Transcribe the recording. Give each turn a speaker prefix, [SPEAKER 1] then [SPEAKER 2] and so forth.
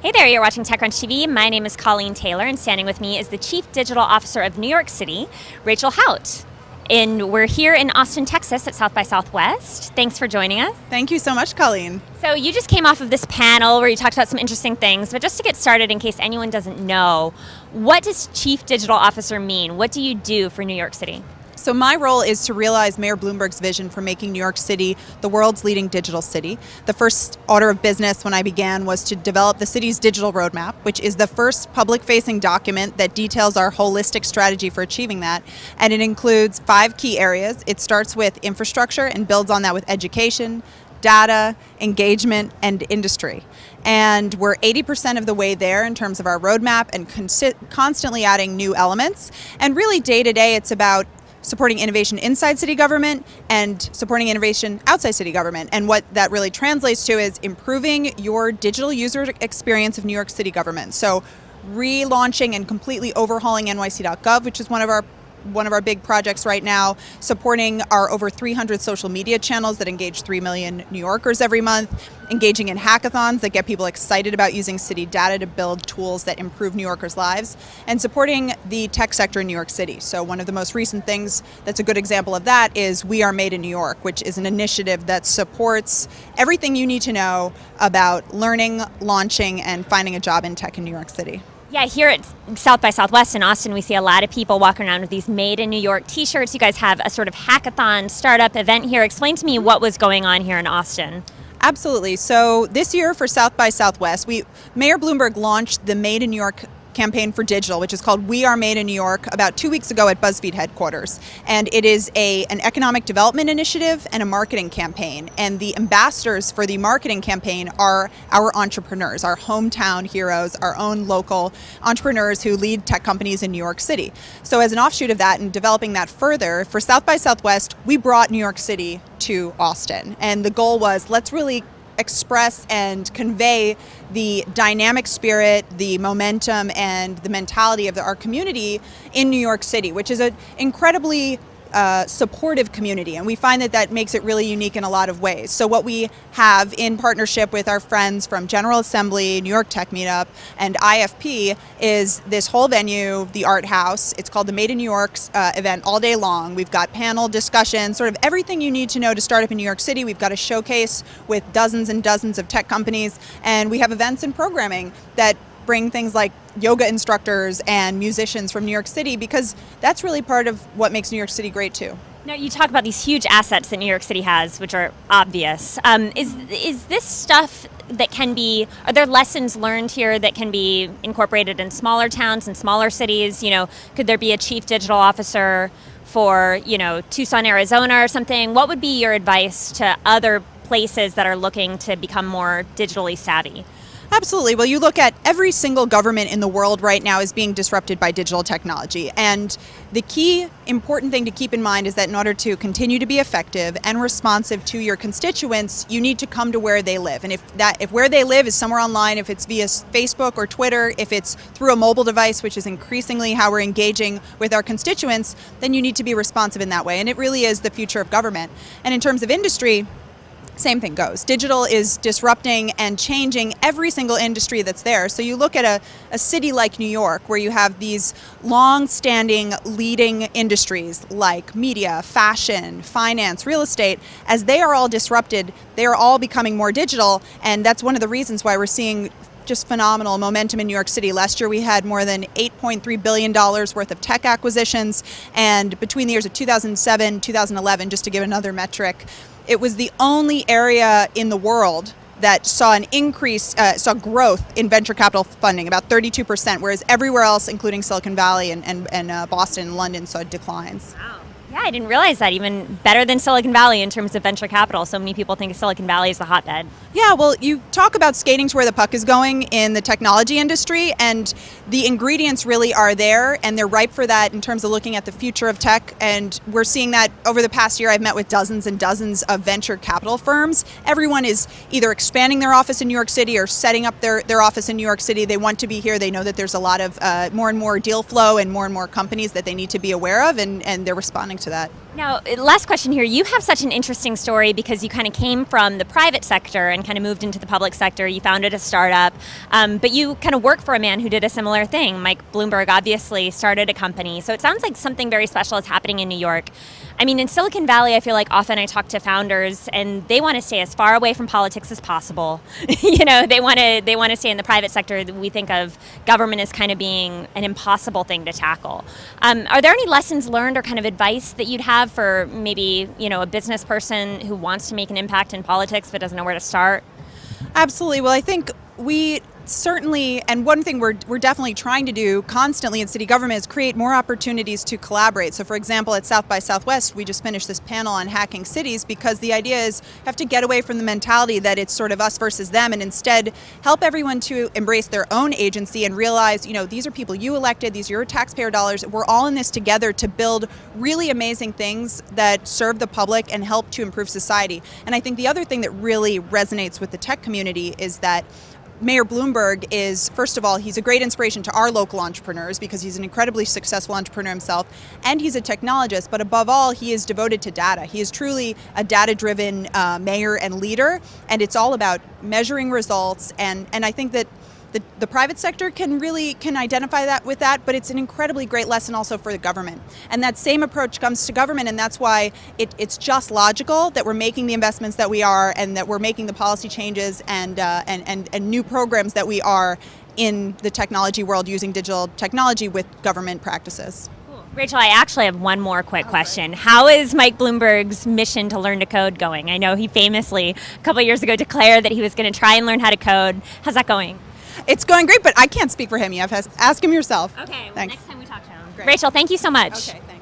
[SPEAKER 1] Hey there, you're watching TechCrunch TV. My name is Colleen Taylor, and standing with me is the Chief Digital Officer of New York City, Rachel Haot. And we're here in Austin, Texas at South by Southwest. Thanks for joining us.
[SPEAKER 2] Thank you so much, Colleen.
[SPEAKER 1] So you just came off of this panel where you talked about some interesting things, but just to get started, in case anyone doesn't know, what does Chief Digital Officer mean? What do you do for New York City?
[SPEAKER 2] So my role is to realize Mayor Bloomberg's vision for making New York City the world's leading digital city. The first order of business when I began was to develop the city's digital roadmap, which is the first public-facing document that details our holistic strategy for achieving that. And it includes 5 key areas. It starts with infrastructure and builds on that with education, data, engagement, and industry. And we're 80% of the way there in terms of our roadmap and constantly adding new elements. And really day to day, it's about supporting innovation inside city government and supporting innovation outside city government. And what that really translates to is improving your digital user experience of New York City government. So relaunching and completely overhauling nyc.gov, which is one of our big projects right now, supporting our over 300 social media channels that engage 3 million New Yorkers every month, engaging in hackathons that get people excited about using city data to build tools that improve New Yorkers' lives, and supporting the tech sector in New York City. So one of the most recent things that's a good example of that is We Are Made in New York, which is an initiative that supports everything you need to know about learning, launching, and finding a job in tech in New York City.
[SPEAKER 1] Yeah, here at South by Southwest in Austin, we see a lot of people walking around with these Made in New York t-shirts. You guys have a sort of hackathon startup event here. Explain to me what was going on here in Austin.
[SPEAKER 2] Absolutely. So this year for South by Southwest, Mayor Bloomberg launched the Made in New York campaign for digital, which is called We Are Made in New York, about 2 weeks ago at BuzzFeed headquarters. And it is an economic development initiative and a marketing campaign. And the ambassadors for the marketing campaign are our entrepreneurs, our hometown heroes, our own local entrepreneurs who lead tech companies in New York City. So as an offshoot of that and developing that further, for South by Southwest, we brought New York City to Austin. And the goal was, let's really express and convey the dynamic spirit, the momentum, and the mentality of our community in New York City, which is an incredibly supportive community, and we find that that makes it really unique in a lot of ways. So what we have in partnership with our friends from General Assembly, New York Tech Meetup, and IFP is this whole venue, the Art House. It's called the Made in New York event all day long. We've got panel discussion, sort of everything you need to know to start up in New York City. We've got a showcase with dozens and dozens of tech companies, and we have events and programming that bring things like yoga instructors and musicians from New York City, because that's really part of what makes New York City great too.
[SPEAKER 1] Now, you talk about these huge assets that New York City has, which are obvious. Is this stuff that can be, are there lessons learned here that can be incorporated in smaller towns and smaller cities? You know, could there be a chief digital officer for, you know, Tucson, Arizona or something? What would be your advice to other places that are looking to become more digitally savvy?
[SPEAKER 2] Absolutely. Well, you look at every single government in the world right now is being disrupted by digital technology. And the key important thing to keep in mind is that in order to continue to be effective and responsive to your constituents, you need to come to where they live. And if where they live is somewhere online, if it's via Facebook or Twitter, if it's through a mobile device, which is increasingly how we're engaging with our constituents, then you need to be responsive in that way. And it really is the future of government. And in terms of industry, same thing goes. Digital is disrupting and changing every single industry that's there. So you look at a city like New York, where you have these long-standing leading industries like media, fashion, finance, real estate. As they are all disrupted, they are all becoming more digital, and that's one of the reasons why we're seeing just phenomenal momentum in New York City. Last year we had more than $8.3 billion worth of tech acquisitions, and between the years of 2007, 2011, just to give another metric, it was the only area in the world that saw an increase, saw growth in venture capital funding, about 32%, whereas everywhere else, including Silicon Valley and Boston and London, saw declines.
[SPEAKER 1] Wow. Yeah, I didn't realize that. Even better than Silicon Valley in terms of venture capital. So many people think Silicon Valley is the hotbed.
[SPEAKER 2] Yeah, well, you talk about skating to where the puck is going in the technology industry, and the ingredients really are there, and they're ripe for that in terms of looking at the future of tech. And we're seeing that over the past year. I've met with dozens and dozens of venture capital firms. Everyone is either expanding their office in New York City or setting up their office in New York City. They want to be here. They know that there's a lot of more and more deal flow and more companies that they need to be aware of, and they're responding to that.
[SPEAKER 1] Now, last question here. You have such an interesting story because you kind of came from the private sector and kind of moved into the public sector. You founded a startup, but you kind of work for a man who did a similar thing. Mike Bloomberg obviously started a company. So it sounds like something very special is happening in New York. I mean, in Silicon Valley, I feel like often I talk to founders and they want to stay as far away from politics as possible. You know, they want to stay in the private sector. We think of government as kind of being an impossible thing to tackle. Are there any lessons learned or kind of advice that you'd have for maybe, you know, a business person who wants to make an impact in politics but doesn't know where to start?
[SPEAKER 2] Absolutely. Well, I think we certainly, and one thing we're definitely trying to do constantly in city government is create more opportunities to collaborate. So for example, at South by Southwest, we just finished this panel on hacking cities because the idea is you have to get away from the mentality that it's sort of us versus them and instead help everyone to embrace their own agency and realize, you know, these are people you elected, these are your taxpayer dollars, we're all in this together to build really amazing things that serve the public and help to improve society. And I think the other thing that really resonates with the tech community is that Mayor Bloomberg is, first of all, he's a great inspiration to our local entrepreneurs because he's an incredibly successful entrepreneur himself, and he's a technologist, but above all, he is devoted to data. He is truly a data-driven mayor and leader, and it's all about measuring results, and I think that the private sector can identify that with that, but it's an incredibly great lesson also for the government. And that same approach comes to government, and that's why it's just logical that we're making the investments that we are and that we're making the policy changes and new programs that we are in the technology world using digital technology with government practices.
[SPEAKER 1] Rachel, I actually have one more quick question. How is Mike Bloomberg's mission to learn to code going? I know he famously, a couple of years ago, declared that he was going to try and learn how to code. How's that going?
[SPEAKER 2] It's going great, but I can't speak for him. You have to ask him yourself.
[SPEAKER 1] Okay, well,
[SPEAKER 2] Thanks.
[SPEAKER 1] next time we talk to him.
[SPEAKER 2] Great.
[SPEAKER 1] Rachel, thank you so much.
[SPEAKER 2] Okay, thanks.